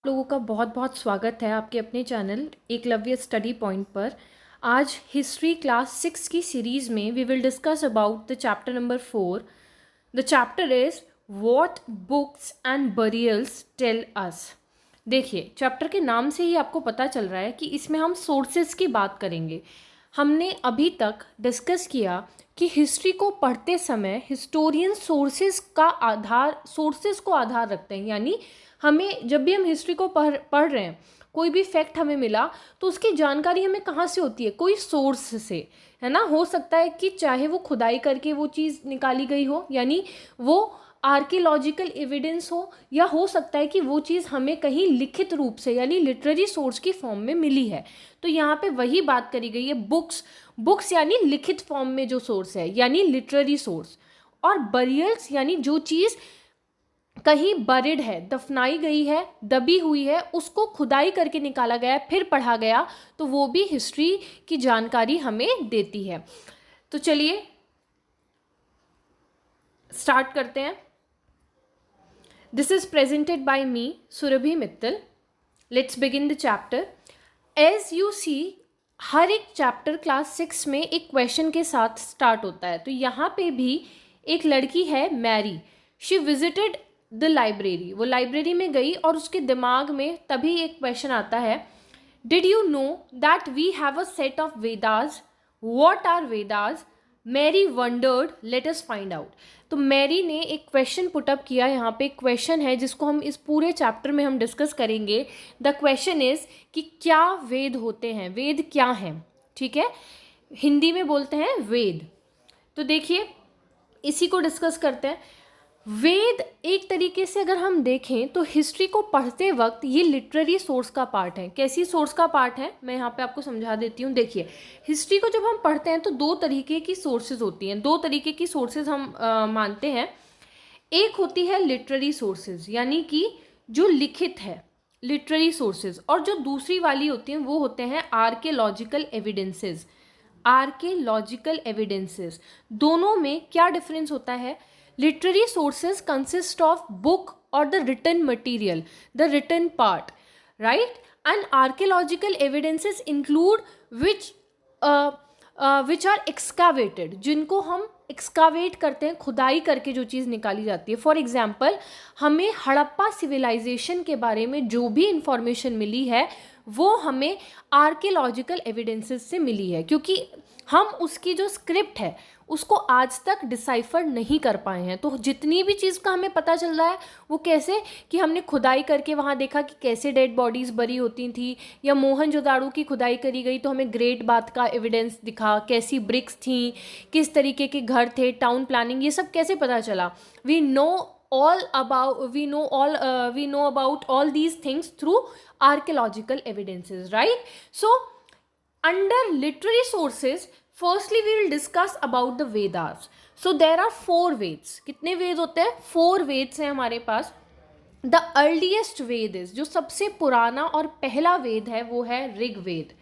लोगों का बहुत बहुत स्वागत है आपके अपने चैनल एकलव्य स्टडी पॉइंट पर। आज हिस्ट्री क्लास 6 की सीरीज़ में we will discuss about the chapter number 4। The chapter is what books and burials tell us. देखिए, चैप्टर के नाम से ही आपको पता चल रहा है कि इसमें हम सोर्सेज की बात करेंगे। हमने अभी तक डिस्कस किया कि हिस्ट्री को पढ़ते समय हिस्टोरियन सोर्सेज को आधार रखते हैं, यानी हमें जब भी हम हिस्ट्री को पढ़ रहे हैं, कोई भी फैक्ट हमें मिला तो उसकी जानकारी हमें कहाँ से होती है? कोई सोर्स से, है ना। हो सकता है कि चाहे वो खुदाई करके वो चीज़ निकाली गई हो, यानी वो आर्कियोलॉजिकल एविडेंस हो, या हो सकता है कि वो चीज़ हमें कहीं लिखित रूप से यानी लिटरेरी सोर्स की फॉर्म में मिली है। तो यहाँ पे वही बात करी गई है, बुक्स यानी लिखित फॉर्म में जो सोर्स है यानी लिटरेरी सोर्स, और बरियल्स यानी जो चीज़ कहीं बरिड है, दफनाई गई है, दबी हुई है, उसको खुदाई करके निकाला गया है, फिर पढ़ा गया, तो वो भी हिस्ट्री की जानकारी हमें देती है। तो चलिए स्टार्ट करते हैं। This is presented by me Surabhi Mittal. Let's begin the chapter. As you see, हर एक चैप्टर क्लास 6 में एक क्वेश्चन के साथ स्टार्ट होता है। तो यहाँ पे भी एक लड़की है Mary, she visited the library, वो लाइब्रेरी में गई और उसके दिमाग में तभी एक क्वेश्चन आता है, did you know that we have a set of Vedas, what are Vedas? Mary wondered, let us find out. तो मैरी ने एक क्वेश्चन पुटअप किया। यहाँ पे एक क्वेश्चन है जिसको हम इस पूरे चैप्टर में हम डिस्कस करेंगे। द क्वेश्चन इज कि क्या वेद होते हैं, वेद क्या हैं, ठीक है, हिंदी में बोलते हैं वेद। तो देखिए इसी को डिस्कस करते हैं। वेद एक तरीके से अगर हम देखें तो हिस्ट्री को पढ़ते वक्त ये लिटरेरी सोर्स का पार्ट है। कैसी सोर्स का पार्ट है, मैं यहाँ पे आपको समझा देती हूँ। देखिए, हिस्ट्री को जब हम पढ़ते हैं तो दो तरीके की सोर्सेज होती हैं, दो तरीके की सोर्सेज हम मानते हैं। एक होती है लिटरेरी सोर्सेज, यानी कि जो लिखित है, लिटरेरी सोर्सेज, और जो दूसरी वाली होती हैं वो होते हैं आर्कियोलॉजिकल एविडेंसेस। आर्कियोलॉजिकल एविडेंसेस, दोनों में क्या डिफरेंस होता है? Literary sources consist of book or the written material, the written part, right? And archaeological evidences include which are excavated, जिनको हम एक्सकावेट करते हैं, खुदाई करके जो चीज़ निकाली जाती है। फॉर एग्जाम्पल, हमें हड़प्पा सिविलाइजेशन के बारे में जो भी इंफॉर्मेशन मिली है वो हमें आर्कियोलॉजिकल एविडेंसेस से मिली है, क्योंकि हम उसकी जो स्क्रिप्ट है उसको आज तक डिसाइफर नहीं कर पाए हैं। तो जितनी भी चीज़ का हमें पता चल रहा है वो कैसे, कि हमने खुदाई करके वहाँ देखा कि कैसे डेड बॉडीज़ बरी होती थी, या मोहनजोदाड़ो की खुदाई करी गई तो हमें ग्रेट बाथ का एविडेंस दिखा, कैसी ब्रिक्स थी, किस तरीके के घर थे, टाउन प्लानिंग, ये सब कैसे पता चला। We know about all these things through archaeological evidences, right? So under literary sources, firstly we will discuss about the Vedas. So there are 4 Veds. कितने वेद होते हैं? 4 वेद्स हैं हमारे पास। द अर्लीस्ट वेद इज, जो सबसे पुराना और पहला वेद है वो है Rigveda.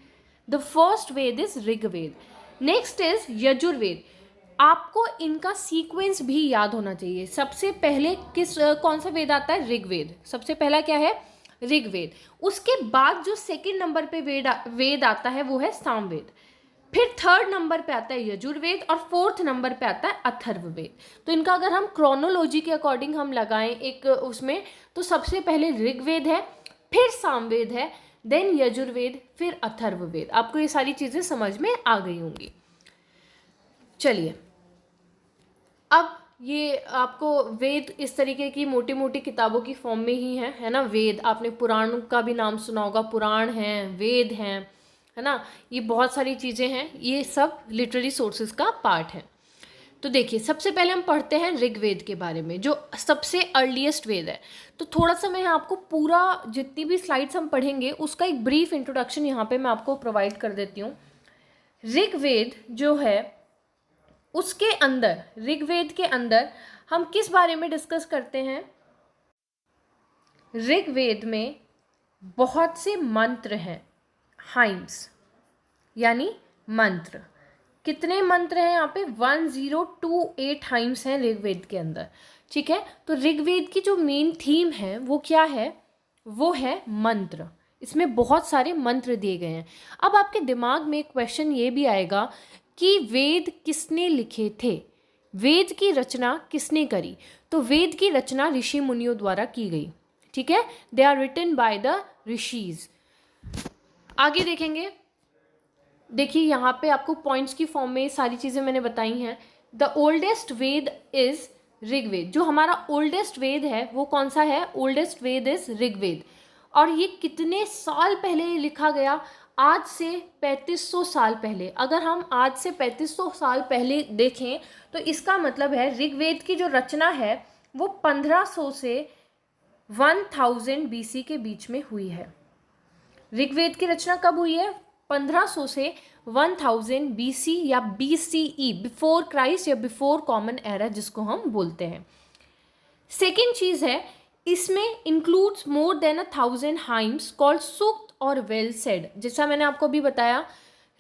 The first Veda is Rigveda. Next is Yajurveda. आपको इनका सीक्वेंस भी याद होना चाहिए। सबसे पहले कौन सा वेद आता है? ऋग्वेद। सबसे पहला क्या है? ऋग्वेद। उसके बाद जो सेकंड नंबर पे वेद आता है वो है सामवेद। फिर थर्ड नंबर पे आता है यजुर्वेद, और फोर्थ नंबर पे आता है अथर्ववेद। तो इनका अगर हम क्रोनोलॉजी के अकॉर्डिंग हम लगाएं एक उसमें, तो सबसे पहले ऋग्वेद है, फिर सामवेद है, देन यजुर्वेद, फिर अथर्ववेद। आपको ये सारी चीज़ें समझ में आ गई होंगी। चलिए, अब ये आपको वेद इस तरीके की मोटी मोटी किताबों की फॉर्म में ही है ना। वेद, आपने पुराण का भी नाम सुना होगा, पुराण हैं, वेद हैं, है ना। ये बहुत सारी चीज़ें हैं, ये सब लिटरेरी सोर्सेज का पार्ट है। तो देखिए, सबसे पहले हम पढ़ते हैं ऋग्वेद के बारे में, जो सबसे अर्लीस्ट वेद है। तो थोड़ा सा मैं आपको पूरा जितनी भी स्लाइड्स हम पढ़ेंगे उसका एक ब्रीफ इंट्रोडक्शन यहाँ पे मैं आपको प्रोवाइड कर देती हूँ। ऋग्वेद जो है उसके अंदर, ऋग्वेद के अंदर हम किस बारे में डिस्कस करते हैं? ऋग्वेद में बहुत से मंत्र हैं, हाइम्स यानी मंत्र। कितने मंत्र हैं यहाँ पे? 1028 हाइम्स हैं ऋग्वेद के अंदर, ठीक है। तो ऋग्वेद की जो मेन थीम है वो क्या है? वो है मंत्र। इसमें बहुत सारे मंत्र दिए गए हैं। अब आपके दिमाग में क्वेश्चन ये भी आएगा कि वेद किसने लिखे थे, वेद की रचना किसने करी? तो वेद की रचना ऋषि मुनियों द्वारा की गई, ठीक है। They are written by the rishis. आगे देखेंगे, देखिए यहाँ पे आपको पॉइंट्स की फॉर्म में सारी चीज़ें मैंने बताई हैं। The oldest Veda is Rigveda. जो हमारा ओल्डेस्ट वेद है वो कौन सा है? Oldest Veda is Rigveda. और ये कितने साल पहले लिखा गया? आज से 3500 साल पहले। अगर हम आज से 3500 साल पहले देखें तो इसका मतलब है ऋग्वेद की जो रचना है वो 1500 से 1000 BC के बीच में हुई है। ऋग्वेद की रचना कब हुई है? 1500 से 1000 BC या BCE, बिफोर क्राइस्ट या बिफोर कॉमन एरा जिसको हम बोलते हैं। सेकेंड चीज है, इसमें includes more than 1000 hymns called sukta और वेल सेड। जैसा मैंने आपको अभी बताया,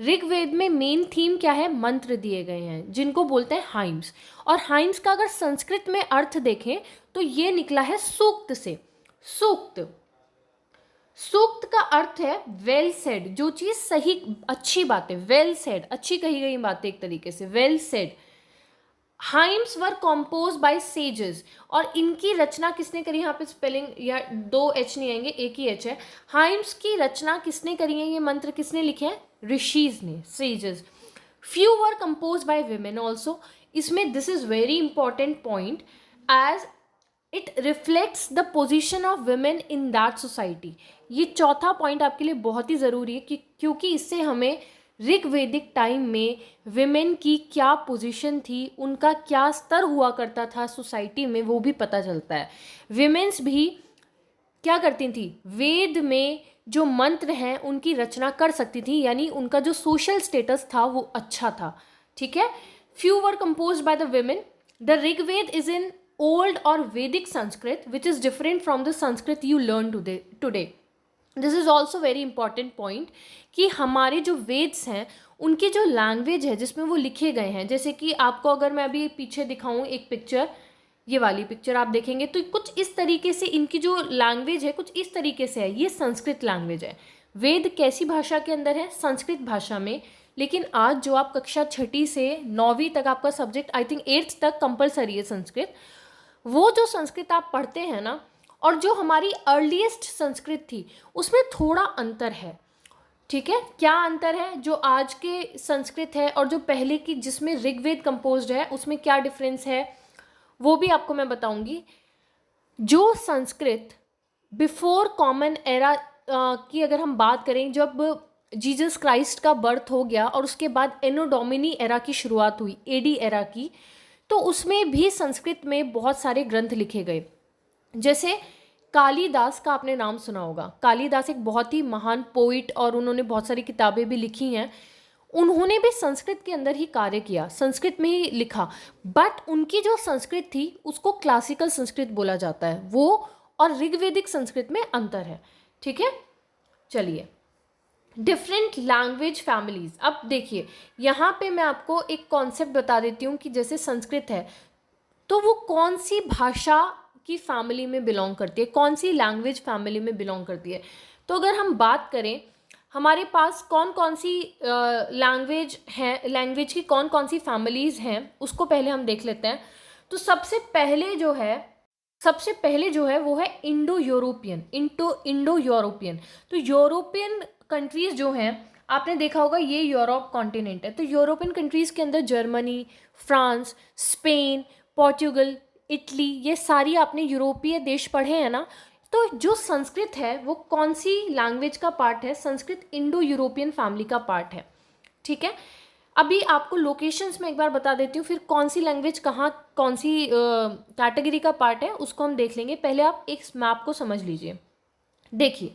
ऋग्वेद में मेन थीम क्या है? मंत्र दिए गए हैं जिनको बोलते हैं हाइम्स। और हाइम्स का अगर संस्कृत में अर्थ देखें तो ये निकला है सूक्त से। सूक्त, सूक्त का अर्थ है वेल सेड, जो चीज सही अच्छी बात है, वेल सेड, अच्छी कही गई बात है एक तरीके से, वेल सेड। हाइम्स वर कॉम्पोज बाय सेजेस। और इनकी रचना किसने करी? यहाँ पे स्पेलिंग या 2 H नहीं आएंगे, एक ही H है। हाइम्स की रचना किसने करी है? ये मंत्र किसने लिखे हैं? ऋषिज ने, sages. Few were compose by women also. इसमें this is very important point as it reflects the position of women in that society. ये चौथा पॉइंट आपके लिए बहुत ही ज़रूरी है क्योंकि इससे हमें ऋग्वेदिक टाइम में विमेन की क्या पोजीशन थी, उनका क्या स्तर हुआ करता था सोसाइटी में, वो भी पता चलता है। विमेन्स भी क्या करती थी? वेद में जो मंत्र हैं उनकी रचना कर सकती थी, यानी उनका जो सोशल स्टेटस था वो अच्छा था, ठीक है। Few were compose by the women. The Rigveda is in old or Vedic Sanskrit which is different from the Sanskrit you learn today. This is also very important point कि हमारे जो वेद्स हैं उनकी जो लैंग्वेज है जिसमें वो लिखे गए हैं, जैसे कि आपको अगर मैं अभी पीछे दिखाऊं एक पिक्चर, ये वाली पिक्चर आप देखेंगे तो कुछ इस तरीके से इनकी जो लैंग्वेज है कुछ इस तरीके से है। ये संस्कृत लैंग्वेज है। वेद कैसी भाषा के अंदर है? संस्कृत भाषा में। लेकिन आज जो आप कक्षा 6ठी से 9वीं तक आपका सब्जेक्ट, आई थिंक 8th तक कंपलसरी है संस्कृत, वो जो संस्कृत आप पढ़ते हैं ना, और जो हमारी अर्लीस्ट संस्कृत थी उसमें थोड़ा अंतर है, ठीक है। क्या अंतर है? जो आज के संस्कृत है और जो पहले की जिसमें ऋग्वेद कंपोज्ड है उसमें क्या डिफरेंस है वो भी आपको मैं बताऊंगी। जो संस्कृत बिफोर कॉमन एरा की अगर हम बात करें, जब जीसस क्राइस्ट का बर्थ हो गया और उसके बाद एनो डोमिनी एरा की शुरुआत हुई, एडी एरा की, तो उसमें भी संस्कृत में बहुत सारे ग्रंथ लिखे गए। जैसे कालिदास का आपने नाम सुना होगा। कालिदास एक बहुत ही महान पोइट और उन्होंने बहुत सारी किताबें भी लिखी हैं। उन्होंने भी संस्कृत के अंदर ही कार्य किया, संस्कृत में ही लिखा, बट उनकी जो संस्कृत थी उसको क्लासिकल संस्कृत बोला जाता है। वो और ऋग्वेदिक संस्कृत में अंतर है, ठीक है। चलिए, डिफरेंट लैंग्वेज फैमिलीज। अब देखिए यहाँ पे मैं आपको एक कॉन्सेप्ट बता देती हूँ कि जैसे संस्कृत है तो वो कौन सी भाषा की फैमिली में बिलोंग करती है, कौन सी लैंग्वेज फैमिली में बिलोंग करती है। तो अगर हम बात करें हमारे पास कौन कौन सी लैंग्वेज हैं, लैंग्वेज की कौन कौन सी फैमिलीज़ हैं, उसको पहले हम देख लेते हैं। तो सबसे पहले जो है वो है इंडो यूरोपियन। इंडो यूरोपियन, तो यूरोपियन कंट्रीज़ जो हैं, आपने देखा होगा ये यूरोप कॉन्टिनेंट है, तो यूरोपियन कंट्रीज़ के अंदर Germany, France, Spain, Portugal, Italy, ये सारी आपने यूरोपीय देश पढ़े हैं ना। तो जो संस्कृत है वो कौन सी लैंग्वेज का पार्ट है? संस्कृत इंडो यूरोपियन फैमिली का पार्ट है, ठीक है। अभी आपको लोकेशंस में एक बार बता देती हूँ, फिर कौन सी लैंग्वेज कहाँ कौन सी कैटेगरी का पार्ट है उसको हम देख लेंगे। पहले आप एक मैप को समझ लीजिए। देखिए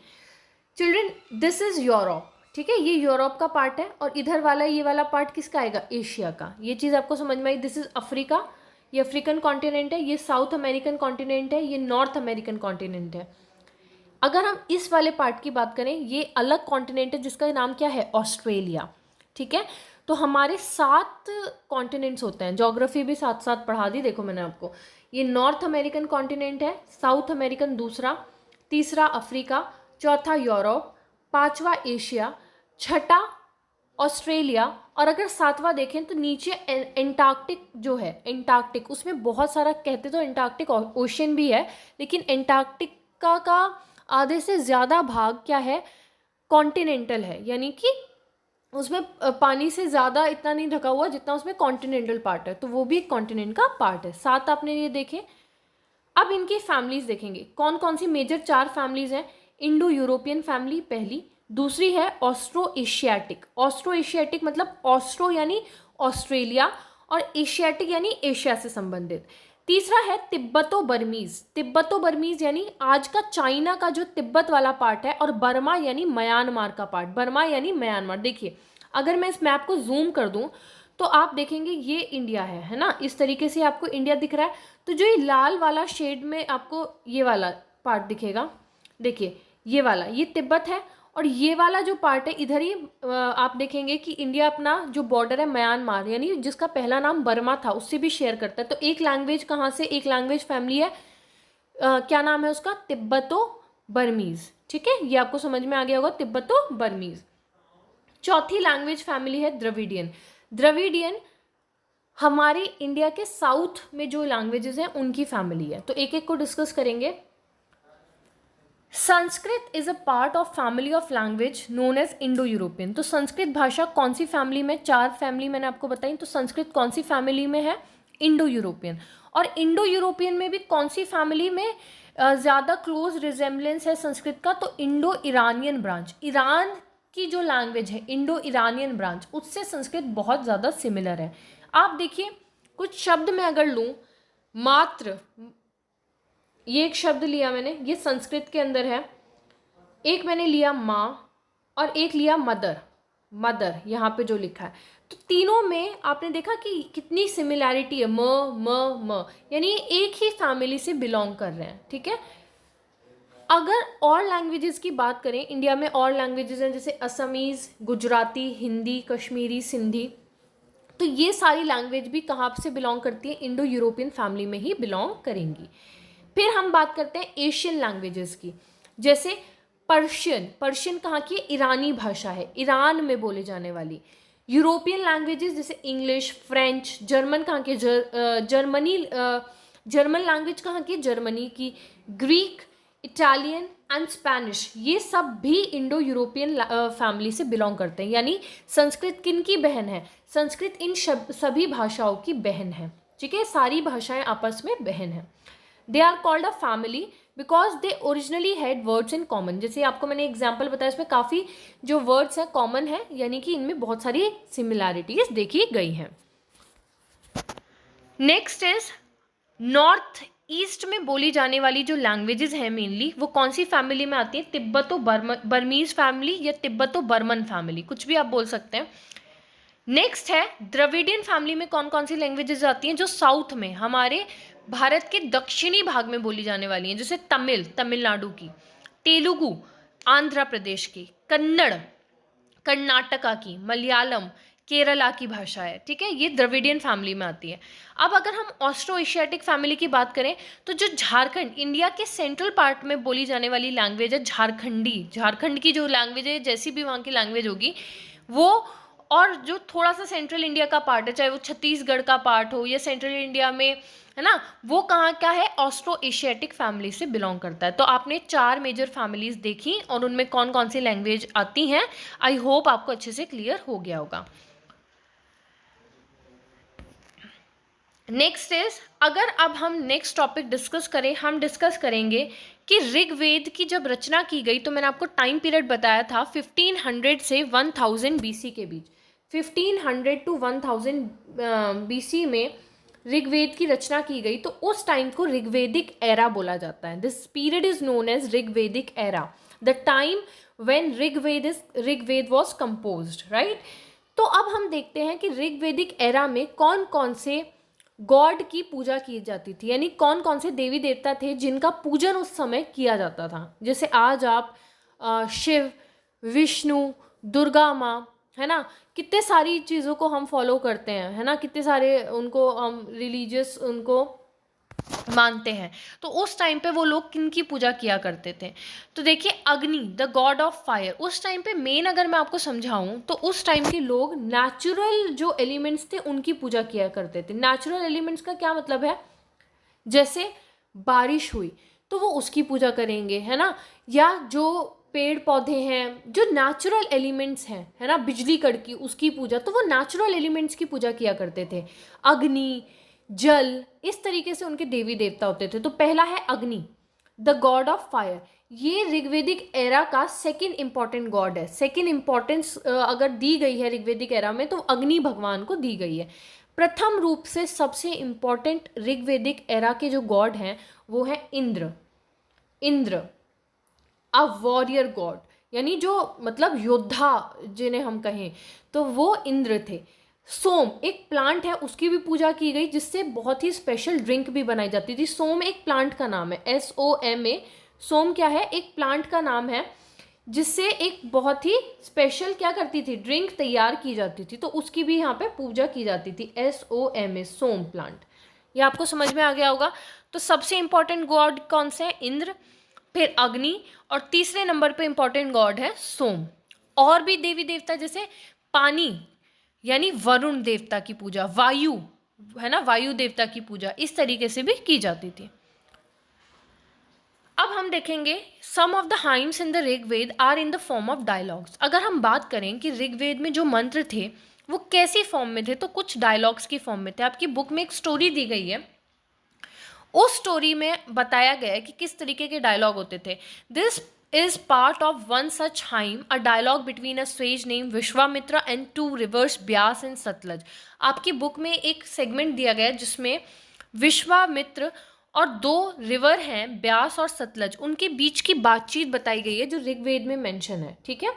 चिल्ड्रन, दिस इज़ यूरोप, ठीक है, ये यूरोप का पार्ट है। और इधर वाला ये वाला पार्ट किसका आएगा? एशिया का। ये चीज़ आपको समझ में आई? दिस इज़ अफ्रीका, ये अफ्रीकन कॉन्टिनेंट है। ये साउथ अमेरिकन कॉन्टिनेंट है। ये नॉर्थ अमेरिकन कॉन्टिनेंट है। अगर हम इस वाले पार्ट की बात करें, ये अलग कॉन्टिनेंट है जिसका नाम क्या है? ऑस्ट्रेलिया, ठीक है। तो हमारे 7 कॉन्टिनेंट्स होते हैं। ज्योग्राफी भी साथ साथ पढ़ा दी, देखो मैंने आपको। ये नॉर्थ अमेरिकन कॉन्टिनेंट है, साउथ अमेरिकन दूसरा, तीसरा अफ्रीका, चौथा यूरोप, पांचवा एशिया, छठा ऑस्ट्रेलिया, और अगर सातवां देखें तो नीचे एंटार्क्टिक जो है, एंटार्क्टिक उसमें बहुत सारा, कहते तो एंटार्क्टिक ओशन भी है, लेकिन एंटार्क्टिका का आधे से ज़्यादा भाग क्या है, कॉन्टिनेंटल है, यानी कि उसमें पानी से ज़्यादा इतना नहीं ढका हुआ जितना उसमें कॉन्टिनेंटल पार्ट है, तो वो भी कॉन्टिनेंट का पार्ट है। सात आपने ये देखे। अब इनकी फैमिलीज देखेंगे, कौन कौन सी मेजर चार फैमिलीज हैं। इंडो यूरोपियन फैमिली पहली, दूसरी है ऑस्ट्रो एशियाटिक। ऑस्ट्रो एशियाटिक मतलब ऑस्ट्रो यानी ऑस्ट्रेलिया और एशियाटिक यानी एशिया से संबंधित। तीसरा है तिब्बतो बर्मीज। तिब्बतो बर्मीज यानी आज का चाइना का जो तिब्बत वाला पार्ट है, और बर्मा यानी म्यांमार का पार्ट। बर्मा यानी म्यांमार। देखिए अगर मैं इस मैप को जूम कर दूं तो आप देखेंगे ये इंडिया है ना, इस तरीके से आपको इंडिया दिख रहा है। तो जो ये लाल वाला शेड में आपको ये वाला पार्ट दिखेगा, देखिए ये वाला, ये तिब्बत है, और ये वाला जो पार्ट है इधर ही आप देखेंगे कि इंडिया अपना जो बॉर्डर है म्यांमार यानी जिसका पहला नाम बर्मा था उससे भी शेयर करता है। तो एक लैंग्वेज कहाँ से, एक लैंग्वेज फैमिली है, क्या नाम है उसका, तिब्बतो बर्मीज। ठीक है, ये आपको समझ में आ गया होगा, तिब्बतो बर्मीज। चौथी लैंग्वेज फैमिली है द्रविडियन। द्रविडियन हमारे इंडिया के साउथ में जो लैंग्वेजेस हैं उनकी फैमिली है, तो एक एक को डिस्कस करेंगे। Sanskrit is a part of family of language known as Indo European. तो संस्कृत भाषा कौन सी फैमिली में, चार फैमिली मैंने आपको बताई, तो संस्कृत कौन सी फैमिली में है, इंडो यूरोपियन। और इंडो यूरोपियन में भी कौन सी फैमिली में ज़्यादा क्लोज रिजेम्बलेंस है संस्कृत का, तो इंडो ईरानियन ब्रांच। ईरान की जो लैंग्वेज है इंडो ईरानियन ब्रांच, उससे संस्कृत बहुत ज़्यादा सिमिलर है। आप देखिए कुछ शब्द मैं अगर लूँ, मात्र, ये एक शब्द लिया मैंने, ये संस्कृत के अंदर है। एक मैंने लिया माँ और एक लिया मदर। मदर यहाँ पे जो लिखा है, तो तीनों में आपने देखा कि कितनी सिमिलैरिटी है, म, यानी एक ही फैमिली से बिलोंग कर रहे हैं। ठीक है, अगर और लैंग्वेजेस की बात करें, इंडिया में और लैंग्वेजेस हैं जैसे असमीज़, गुजराती, हिंदी, कश्मीरी, सिंधी, तो ये सारी लैंग्वेज भी कहाँ से बिलोंग करती है, इंडो यूरोपियन फैमिली में ही बिलोंग करेंगी। फिर हम बात करते हैं एशियन लैंग्वेजेस की, जैसे पर्शियन। पर्शियन कहाँ की, ईरानी भाषा है, ईरान में बोले जाने वाली। यूरोपियन लैंग्वेजेस जैसे इंग्लिश, फ्रेंच, जर्मन कहाँ के, जर्मन लैंग्वेज कहाँ की, जर्मनी की। ग्रीक, इटालियन एंड स्पेनिश, ये सब भी इंडो यूरोपियन फैमिली से बिलोंग करते हैं। यानी संस्कृत किन की बहन है, संस्कृत इन सभी भाषाओं की बहन है। ठीक है, सारी भाषाएं आपस में बहन है। They are called a family because they originally had words in common. जैसे आपको मैंने एग्जाम्पल बताया, इसमें काफ़ी जो वर्ड्स हैं कॉमन है, यानी कि इनमें बहुत सारी सिमिलैरिटीज देखी गई हैं। नेक्स्ट इज नॉर्थ ईस्ट में बोली जाने वाली जो लैंग्वेजेस हैं मेनली, वो कौन सी फैमिली में आती है, तिब्बतो बर्मीज फैमिली या तिब्बतो बर्मन फैमिली, कुछ भी आप बोल सकते हैं। नेक्स्ट है द्रविडियन फैमिली में कौन कौन सी लैंग्वेजेस आती हैं, जो साउथ में हमारे भारत के दक्षिणी भाग में बोली जाने वाली हैं, जैसे तमिल, तमिलनाडु की, तेलुगु, आंध्र प्रदेश की, कन्नड़, कर्नाटका की, मलयालम, केरला की भाषा है। ठीक है, ये द्रविडियन फैमिली में आती है। अब अगर हम ऑस्ट्रो एशियाटिक फैमिली की बात करें, तो जो झारखंड, इंडिया के सेंट्रल पार्ट में बोली जाने वाली लैंग्वेज है झारखंडी। झारखंड की जो लैंग्वेज है, जैसी भी वहाँ की लैंग्वेज होगी वो, और जो थोड़ा सा सेंट्रल इंडिया का पार्ट है, चाहे वो छत्तीसगढ़ का पार्ट हो या सेंट्रल इंडिया में है ना, वो कहाँ क्या है, ऑस्ट्रो एशियाटिक फैमिली से बिलोंग करता है। तो आपने चार मेजर फैमिलीज देखी और उनमें कौन कौन सी लैंग्वेज आती हैं। आई होप आपको अच्छे से क्लियर हो गया होगा। नेक्स्ट इज, अगर अब हम नेक्स्ट टॉपिक डिस्कस करें, हम डिस्कस करेंगे कि ऋग्वेद की जब रचना की गई, तो मैंने आपको टाइम पीरियड बताया था 1500 से 1000 बीसी के बीच। 1500 टू 1000 बीसी में ऋग्वेद की रचना की गई, तो उस टाइम को ऋग्वेदिक एरा बोला जाता है। This period is known as Rigvedic era, the time when Rigveda was composed, right. तो अब हम देखते हैं कि ऋग्वेदिक एरा में कौन कौन से गॉड की पूजा की जाती थी, यानी कौन कौन से देवी देवता थे जिनका पूजन उस समय किया जाता था। जैसे आज आप शिव, विष्णु, दुर्गा माँ, है ना, कितने सारी चीज़ों को हम फॉलो करते हैं, है ना, कितने सारे उनको हम रिलीजियस उनको मानते हैं। तो उस टाइम पे वो लोग किन की पूजा किया करते थे? तो देखिए, अग्नि द गॉड ऑफ फायर, उस टाइम पे मेन अगर मैं आपको समझाऊं तो उस टाइम के लोग नेचुरल जो एलिमेंट्स थे उनकी पूजा किया करते थे। नेचुरल एलिमेंट्स का क्या मतलब है? जैसे बारिश हुई तो वो उसकी पूजा करेंगे, है ना, या जो पेड़ पौधे हैं, जो नेचुरल एलिमेंट्स हैं, है ना, बिजली कड़की, उसकी पूजा, तो वो नेचुरल एलिमेंट्स की पूजा किया करते थे। अग्नि, जल, इस तरीके से उनके देवी देवता होते थे। तो पहला है अग्नि द गॉड ऑफ फायर, ये ऋग्वेदिक एरा का सेकंड इंपॉर्टेंट गॉड है। सेकंड इंपॉर्टेंस अगर दी गई है ऋग्वेदिक एरा में तो अग्नि भगवान को दी गई है। प्रथम रूप से सबसे इंपॉर्टेंट ऋग्वेदिक एरा के जो गॉड हैं वो है Indra. Indra a warrior God, यानी जो मतलब योद्धा जिन्हें हम कहें, तो वो इंद्र थे। सोम एक प्लांट है, उसकी भी पूजा की गई, जिससे बहुत ही स्पेशल ड्रिंक भी बनाई जाती थी। सोम एक प्लांट का नाम है, SOMA। सोम क्या है? एक प्लांट का नाम है जिससे एक बहुत ही स्पेशल क्या करती थी, ड्रिंक तैयार की जाती थी, तो उसकी भी यहाँ पे पूजा की जाती थी। SOMA, सोम प्लांट। ये आपको समझ में आ गया होगा। तो सबसे इंपॉर्टेंट गॉड कौन से हैं? इंद्र, फिर अग्नि, और तीसरे नंबर पे इंपॉर्टेंट गॉड है सोम। और भी देवी देवता जैसे पानी यानी वरुण देवता की पूजा, वायु है ना, वायु देवता की पूजा इस तरीके से भी की जाती थी। अब हम देखेंगे some of the hymns in the Rigveda are in the form of dialogues. अगर हम बात करें कि ऋग्वेद में जो मंत्र थे वो कैसी फॉर्म में थे, तो कुछ डायलॉग्स की फॉर्म में थे। आपकी बुक में एक स्टोरी दी गई है, उस स्टोरी में बताया गया है कि किस तरीके के डायलॉग होते थे। This is part of one such hymn, a dialogue between a sage named Vishwamitra and two rivers Beas and Sutlej. आपकी बुक में एक सेगमेंट दिया गया है जिसमें विश्वामित्र और दो रिवर हैं, ब्यास और सतलज, उनके बीच की बातचीत बताई गई है जो ऋग्वेद में मेंशन है। ठीक है,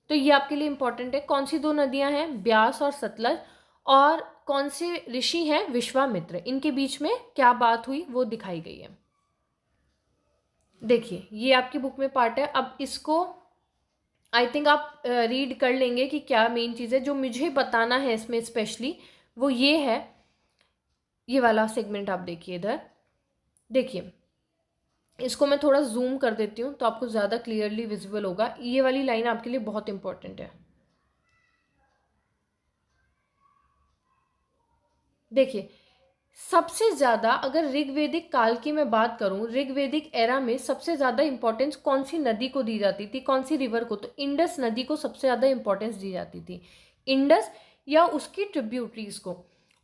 तो ये आपके लिए इंपॉर्टेंट है। कौन सी दो नदियां हैं? ब्यास और सतलज। और कौन से ऋषि हैं? विश्वामित्र। इनके बीच में क्या बात हुई वो दिखाई गई है। देखिए, ये आपकी बुक में पार्ट है। अब इसको आई थिंक आप रीड कर लेंगे कि क्या मेन चीज़ है। जो मुझे बताना है इसमें स्पेशली वो ये है, ये वाला सेगमेंट आप देखिए इधर। देखिए, इसको मैं थोड़ा जूम कर देती हूँ तो आपको ज़्यादा क्लियरली विजिबल होगा। ये वाली लाइन आपके लिए बहुत इंपॉर्टेंट है। देखिए, सबसे ज़्यादा अगर ऋग्वेदिक काल की मैं बात करूं, ऋग्वेदिक एरा में सबसे ज़्यादा इंपॉर्टेंस कौन सी नदी को दी जाती थी, कौन सी रिवर को? तो इंडस नदी को सबसे ज़्यादा इंपॉर्टेंस दी जाती थी। इंडस या उसकी ट्रिब्यूटरीज को,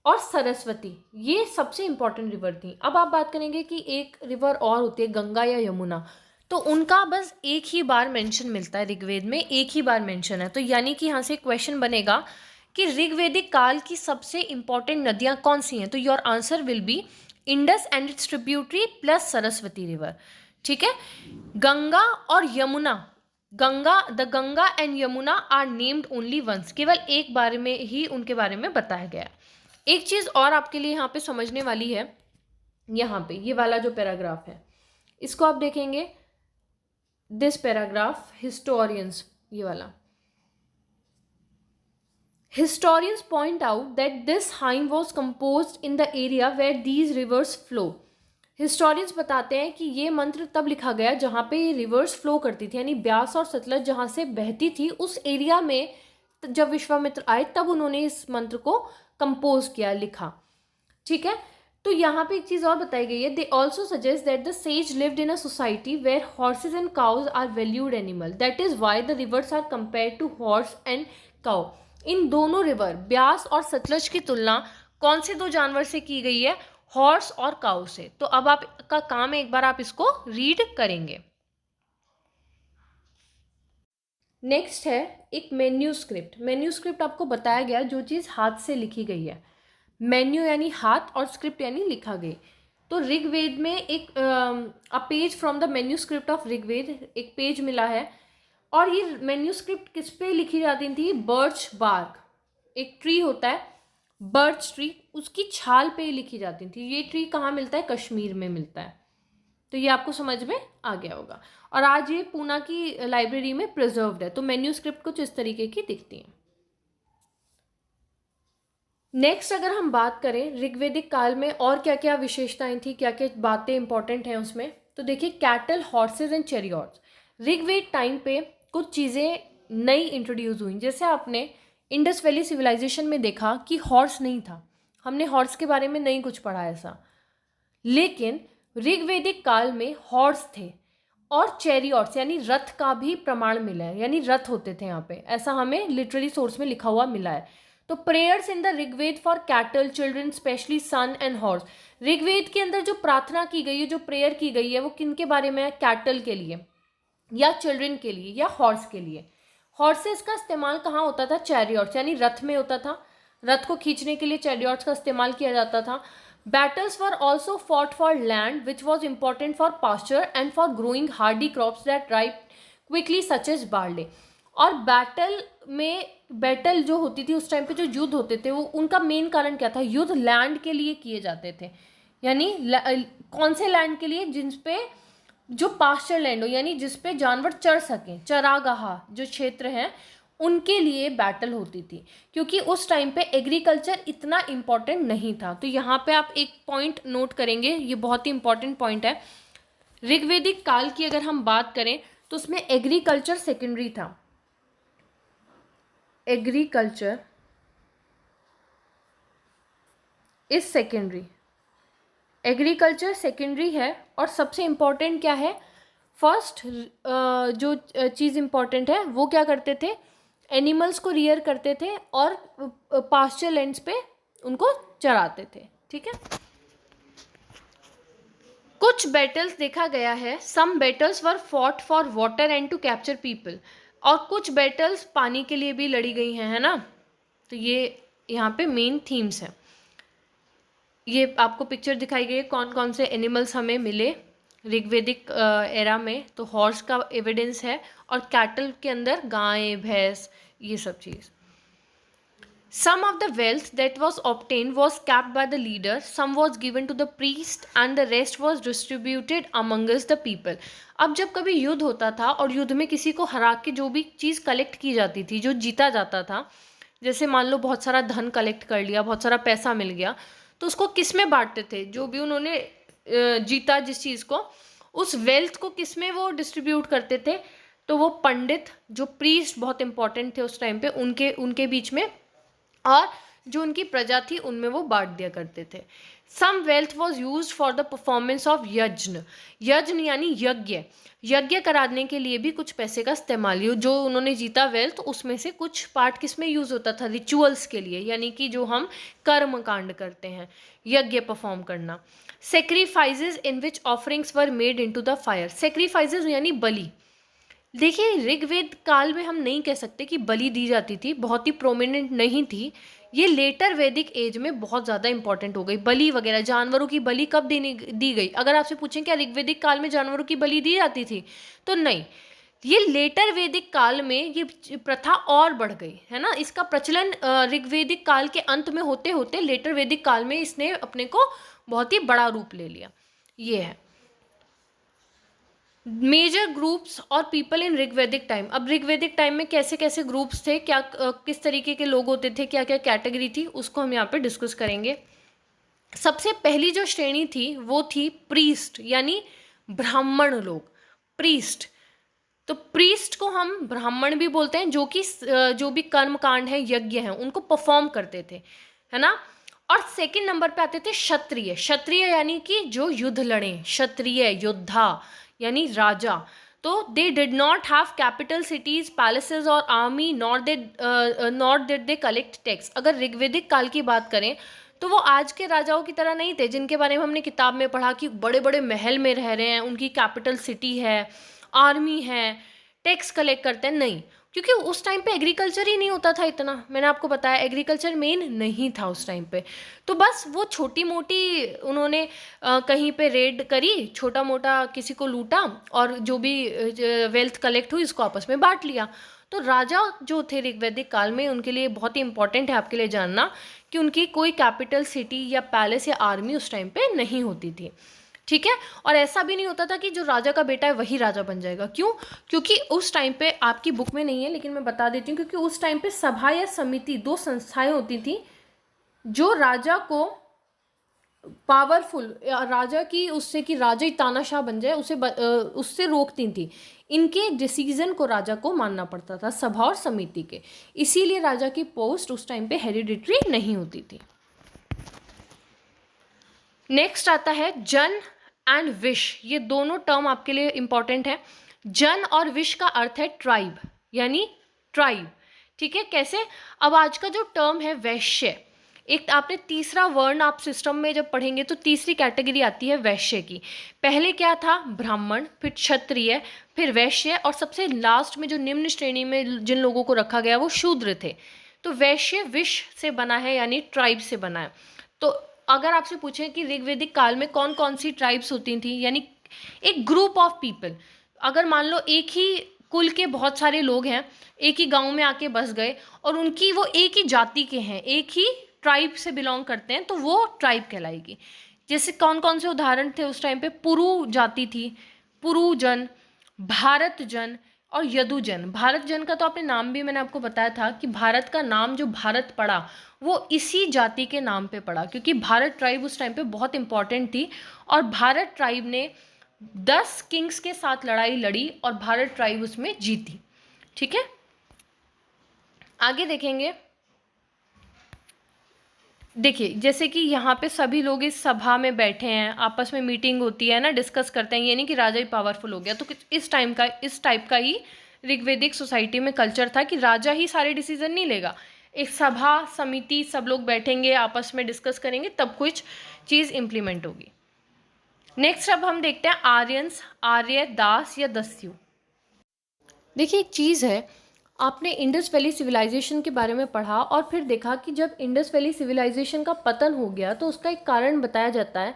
और सरस्वती, ये सबसे इंपॉर्टेंट रिवर थी। अब आप बात करेंगे कि एक रिवर और होती है गंगा या यमुना, तो उनका बस एक ही बार मेंशन मिलता है ऋग्वेद में, एक ही बार मेंशन है। तो यानी कि यहाँ से क्वेश्चन बनेगा कि ऋग्वेदिक काल की सबसे इंपॉर्टेंट नदियां कौन सी हैं? तो your answer will be Indus and its tributary plus Saraswati river. ठीक है, गंगा और Yamuna, Ganga and Yamuna are named only once, केवल एक बार में ही उनके बारे में बताया गया। एक चीज और आपके लिए यहाँ पे समझने वाली है, यहाँ पे ये वाला जो पैराग्राफ है इसको आप देखेंगे, दिस पैराग्राफ हिस्टोरियंस, ये वाला, historians point out that this hymn was composed in the area where these rivers flow. historians बताते हैं कि ये मंत्र तब लिखा गया जहाँ पे रिवर्स फ्लो करती थी, यानी ब्यास और सतलज जहाँ से बहती थी उस एरिया में जब विश्वामित्र आए तब उन्होंने इस मंत्र को कंपोज किया, लिखा। ठीक है, तो यहाँ पे एक चीज़ और बताई गई है, they also suggest that the sage lived in a society where horses and cows are valued animal, that is why the rivers are compare to horse and cow. इन दोनों रिवर ब्यास और सतलज की तुलना कौन से दो जानवर से की गई है? हॉर्स और काउ से। तो अब आपका काम है, एक बार आप इसको रीड करेंगे। नेक्स्ट है एक मेन्यूस्क्रिप्ट। मेन्यूस्क्रिप्ट आपको बताया गया जो चीज़ हाथ से लिखी गई है। मेन्यू यानी हाथ और स्क्रिप्ट यानी लिखा गया। तो ऋग्वेद में एक a page from the manuscript of Rigveda, एक पेज मिला है, और ये मेन्यूस्क्रिप्ट किस पे लिखी जाती थी? बर्च बार्क, एक ट्री होता है बर्च ट्री, उसकी छाल पे लिखी जाती थी। ये ट्री कहाँ मिलता है? कश्मीर में मिलता है। तो ये आपको समझ में आ गया होगा। और आज ये पूना की लाइब्रेरी में प्रिजर्व्ड है। तो मेन्यूस्क्रिप्ट कुछ इस तरीके की दिखती है। नेक्स्ट अगर हम बात करें ऋग्वेदिक काल में और क्या क्या विशेषताएं थी, क्या क्या बातें इंपॉर्टेंट हैं उसमें, तो देखिए cattle, horses and chariots. Rigveda time पे कुछ चीज़ें नई इंट्रोड्यूस हुई, जैसे आपने इंडस वैली सिविलाइजेशन में देखा कि हॉर्स नहीं था, हमने हॉर्स के बारे में नहीं कुछ पढ़ा ऐसा, लेकिन ऋग्वेदिक काल में हॉर्स थे और चैरियट्स यानी रथ का भी प्रमाण मिला है, यानी रथ होते थे यहाँ पे, ऐसा हमें लिटरेरी सोर्स में लिखा हुआ मिला है। तो prayers in the Rigveda for cattle, children, specially son and horse. Rigveda के अंदर जो प्रार्थना की गई है, जो प्रेयर की गई है, वो किन के बारे में है? कैटल के लिए या चिल्ड्रन के लिए या हॉर्स के लिए। हॉर्सेस का इस्तेमाल कहाँ होता था? चैरियट्स यानी रथ में होता था, रथ को खींचने के लिए चैरियट्स का इस्तेमाल किया जाता था। Battles were also fought for land which was important for pasture and for growing hardy crops that ripe quickly such as barley. और बैटल जो होती थी उस टाइम पे, जो युद्ध होते थे, वो उनका मेन कारण क्या था? युद्ध लैंड के लिए किए जाते थे, यानी कौन से लैंड के लिए? जिन पे जो पास्चर लैंड हो, यानी जिस पे जानवर चर सकें, चरागाह जो क्षेत्र हैं, उनके लिए बैटल होती थी, क्योंकि उस टाइम पे एग्रीकल्चर इतना इम्पॉर्टेंट नहीं था। तो यहाँ पे आप एक पॉइंट नोट करेंगे, ये बहुत ही इंपॉर्टेंट पॉइंट है। ऋग्वेदिक काल की अगर हम बात करें तो उसमें एग्रीकल्चर सेकेंडरी था, agriculture is secondary, agriculture secondary है। और सबसे इम्पॉर्टेंट क्या है? फर्स्ट जो चीज़ इम्पॉर्टेंट है वो क्या करते थे? एनिमल्स को रियर करते थे और पास्चर लैंड्स पे उनको चराते थे। ठीक है, कुछ बैटल्स देखा गया है, some battles were fought for water and to capture people, और कुछ बैटल्स पानी के लिए भी लड़ी गई हैं, है ना। तो ये यहाँ पे मेन थीम्स हैं। ये आपको पिक्चर दिखाई गई है, कौन कौन से एनिमल्स हमें मिले ऋग्वेदिक एरा में। तो हॉर्स का एविडेंस है, और कैटल के अंदर गाय, भैंस, ये सब चीज़। Some of the wealth that was obtained was kept by the leader, some was given to the priest and the rest was distributed amongst the people. अब जब कभी युद्ध होता था और युद्ध में किसी को हरा के जो भी चीज़ कलेक्ट की जाती थी, जो जीता जाता था, जैसे मान लो बहुत सारा धन कलेक्ट कर लिया, बहुत सारा पैसा मिल गया, तो उसको किस में बांटते थे? जो भी उन्होंने जीता जिस चीज़ को, उस वेल्थ को किस में वो डिस्ट्रीब्यूट करते थे? तो वो पंडित, जो प्रीस्ट बहुत इंपॉर्टेंट थे उस टाइम पे, उनके उनके बीच में, और जो उनकी प्रजा थी उनमें वो बांट दिया करते थे। Some wealth was use for the performance of yajna, यज्ञ यानी यज्ञ, यज्ञ कराने के लिए भी कुछ पैसे का इस्तेमाल, जो उन्होंने जीता वेल्थ, उसमें से कुछ पार्ट किस में यूज होता था? रिचुअल्स के लिए, यानी कि जो हम कर्म कांड करते हैं, यज्ञ परफॉर्म करना। Sacrifices in which offerings were made into the fire, sacrifices यानी बलि। देखिए ऋग्वेद काल में हम नहीं कह सकते कि बलि दी जाती थी, बहुत ही प्रोमिनेंट नहीं थी, ये लेटर वैदिक एज में बहुत ज़्यादा इंपॉर्टेंट हो गई। बलि वगैरह, जानवरों की बलि कब दी गई? अगर आपसे पूछें क्या ऋग्वेदिक काल में जानवरों की बलि दी जाती थी, तो नहीं, ये लेटर वैदिक काल में ये प्रथा और बढ़ गई, है ना। इसका प्रचलन ऋग्वेदिक काल के अंत में होते होते लेटर वैदिक काल में इसने अपने को बहुत ही बड़ा रूप ले लिया। ये है मेजर ग्रुप्स और पीपल इन ऋग्वेदिक टाइम। अब ऋग्वेदिक टाइम में कैसे कैसे ग्रुप्स थे, क्या किस तरीके के लोग होते थे, क्या क्या कैटेगरी थी, उसको हम यहाँ पे डिस्कस करेंगे। सबसे पहली जो श्रेणी थी वो थी प्रीस्ट, यानी ब्राह्मण लोग, प्रीस्ट। तो प्रीस्ट को हम ब्राह्मण भी बोलते हैं, जो भी कर्म कांड है, यज्ञ हैं, उनको परफॉर्म करते थे, है ना। और सेकंड नंबर पे आते थे क्षत्रिय, क्षत्रिय यानी कि जो युद्ध लड़े, क्षत्रिय योद्धा यानी राजा। तो they did not have capital cities, palaces और army, not did they collect tax. अगर ऋग्वेदिक काल की बात करें तो वो आज के राजाओं की तरह नहीं थे, जिनके बारे में हमने किताब में पढ़ा कि बड़े बड़े महल में रह रहे हैं, उनकी कैपिटल सिटी है, आर्मी है, टैक्स कलेक्ट करते हैं, नहीं, क्योंकि उस टाइम पे एग्रीकल्चर ही नहीं होता था इतना। मैंने आपको बताया एग्रीकल्चर मेन नहीं था उस टाइम पे। तो बस वो छोटी मोटी उन्होंने कहीं पे रेड करी, छोटा मोटा किसी को लूटा, और जो भी वेल्थ कलेक्ट हुई उसको आपस में बांट लिया। तो राजा जो थे ऋग्वैदिक काल में, उनके लिए बहुत ही इंपॉर्टेंट है आपके लिए जानना कि उनकी कोई कैपिटल सिटी या पैलेस या आर्मी उस टाइम पे नहीं होती थी। ठीक है, और ऐसा भी नहीं होता था कि जो राजा का बेटा है वही राजा बन जाएगा। क्यों? क्योंकि उस टाइम पे, आपकी बुक में नहीं है लेकिन मैं बता देती हूँ, क्योंकि उस टाइम पे सभा या समिति, दो संस्थाएं होती थी जो राजा को पावरफुल, राजा की उससे कि राजा ही तानाशाह बन जाए उससे रोकती थी। इनके डिसीजन को राजा को मानना पड़ता था, सभा और समिति के। इसीलिए राजा की पोस्ट उस टाइम पे हेरिडिटरी नहीं होती थी। नेक्स्ट आता है जन एंड विश। ये दोनों टर्म आपके लिए इंपॉर्टेंट है। जन और विश का अर्थ है ट्राइब, यानी ट्राइब। ठीक है, कैसे? अब आज का जो टर्म है वैश्य, एक आपने तीसरा वर्ण आप सिस्टम में जब पढ़ेंगे तो तीसरी कैटेगरी आती है वैश्य की। पहले क्या था? ब्राह्मण, फिर क्षत्रिय, फिर वैश्य, और सबसे लास्ट में जो निम्न श्रेणी में जिन लोगों को रखा गया वो शूद्र थे। तो वैश्य विश से बना है, यानी ट्राइब से बना है। तो अगर आपसे पूछें कि ऋग्वेदिक काल में कौन कौन सी ट्राइब्स होती थी, यानी एक ग्रुप ऑफ पीपल, अगर मान लो एक ही कुल के बहुत सारे लोग हैं, एक ही गांव में आके बस गए और उनकी वो एक ही जाति के हैं, एक ही ट्राइब से बिलोंग करते हैं, तो वो ट्राइब कहलाएगी। जैसे कौन कौन से उदाहरण थे उस टाइम पे? पुरु जाति थी, पुरुजन, भारत जन और यदुजन। भारत जन का तो आपने नाम भी मैंने आपको बताया था कि भारत का नाम जो भारत पड़ा वो इसी जाति के नाम पे पड़ा, क्योंकि भारत ट्राइब उस टाइम पे बहुत इंपॉर्टेंट थी और भारत ट्राइब ने 10 किंग्स के साथ लड़ाई लड़ी और भारत ट्राइब उसमें जीती। ठीक है, आगे देखेंगे। देखिए, जैसे कि यहाँ पे सभी लोग इस सभा में बैठे हैं, आपस में मीटिंग होती है ना, डिस्कस करते हैं। ये नहीं कि राजा ही पावरफुल हो गया। तो इस टाइप का ही ऋग्वेदिक सोसाइटी में कल्चर था कि राजा ही सारे डिसीजन नहीं लेगा। एक सभा समिति, सब लोग बैठेंगे, आपस में डिस्कस करेंगे, तब कुछ चीज़ इम्प्लीमेंट होगी। नेक्स्ट अब हम देखते हैं आर्यंस, आर्य, दास या दस्यु। देखिए, एक चीज़ है, आपने इंडस वैली सिविलाइजेशन के बारे में पढ़ा और फिर देखा कि जब इंडस वैली सिविलाइजेशन का पतन हो गया तो उसका एक कारण बताया जाता है